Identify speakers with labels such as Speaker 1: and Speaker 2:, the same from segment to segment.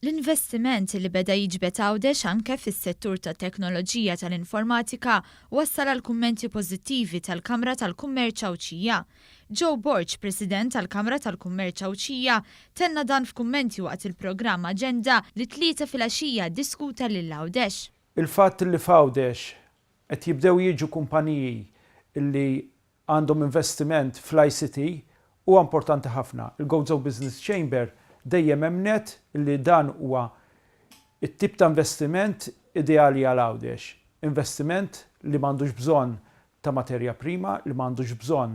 Speaker 1: L-investiment li beda jiġbed Għawdex anke fis-settur tat-teknoloġija tal-informatika wassal għal kummenti pożittivi tal-Kamra tal-Kummerċ Għawdxija. Joe Borch, President tal-Kamra tal-Kummerċ Għawdxija, tenna dan f'kummenti waqt il-programm Aġenda li tlieta filgħaxija ddiskuta lil Għawdex.
Speaker 2: Il-fatt li f'Għawdex qed jibdew jiġu kumpaniji li għandhom investiment fl-ICT huwa importanti ħafna. Il-Għawdex Business Chamber dejjem emnet li dan huwa it-tip ta' investiment ideali għal Għawdex. Investiment li m'għandux bżonn ta' materja prima, li m'għandux bżonn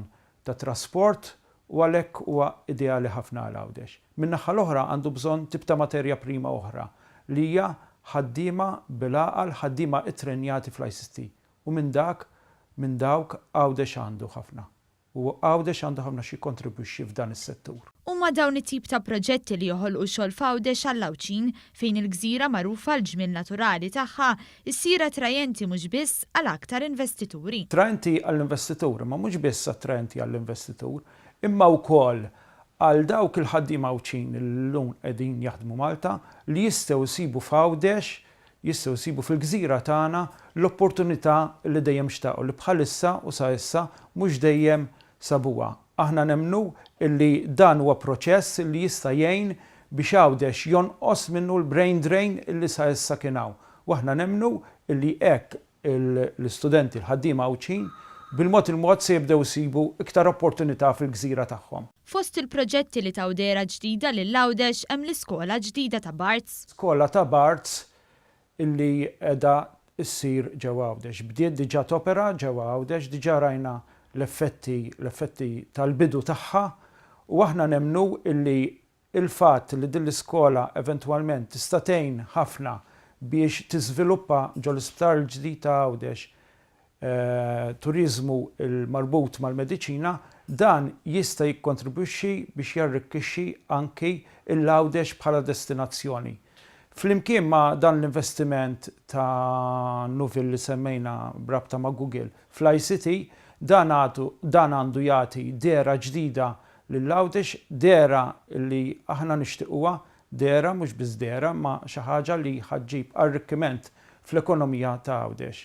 Speaker 2: ta' trasport u għalhekk huwa ideali ħafna għal Għawdex. Min-naħa l-oħra għandu bżonn tip ta' materja prima oħra li hija ħaddiema bil-għaqal, ħaddiema ittrenjati fl-ICT. U minn dawk Għawdex għandu ħafna. U Għawdex għandu ħafna xi kontribwixxi f'dan is-settur.
Speaker 1: Huma dawn it-tip ta' proġetti li joħolqu xogħol f'Għawdex għall-Għawċin fejn il-gżira magħrufa l-ġmien naturali tagħha issir attrajenti mhux biss għal aktar investituri.
Speaker 2: Attrajenti għall-investituri, ma mhux biss attrajenti għall-investitur, imma wkoll għal dawk il-ħaddiema Għawdxin illum qegħdin jaħdmu Malta li jistgħu jsibu f'Għawdex, jistgħu jsibu fil-gżira tagħna l-opportunità li dejjem xtaqgħu li bħalissa u sa issa mhux dejjem sabuha. Aħna nemmnu illi dan huwa proċess li jista' jgħin biex Għawdex jonqos minnu l-brain drain illi sa issa kien hawn. U aħna nemmnu illi hekk l-istudenti l-ħaddiema Għawdxin bil-mod se jibdew isibu iktar opportunità fil-gżira tagħhom.
Speaker 1: Fost il-proġetti li taw dera ġdida lil Għawdex hemm l-iskola ġdida ta' Barts.
Speaker 2: Skola ta' Barts illi qiegħda ssir ġewwa Għawdex. Bdiet diġà topera ġewwa Għawdex, diġà rajna l-effetti tal-bidu tagħha u aħna nemmnu illi il-fatt li din l-iskola eventwalment tista' tgħin ħafna biex tiżviluppa ġol l-isptar il-ġdid ta' Għawdex turiżmu l-marbut mal-mediċina, dan jista' jikkontribwixxi biex jarrikkixxi anki l-Għawdex bħala destinazzjoni. Flimkien ma' dan l-investiment ta' nuvil li semmejna brabta ma' Google fl-ICT, dan għandu jagħti dera ġdida lil Għawdex, dera li aħna nixtiequha, dera mhux biss dera ma' xi ħaġa li ħaġġib arricchiment fl-ekonomija ta' Għawdex.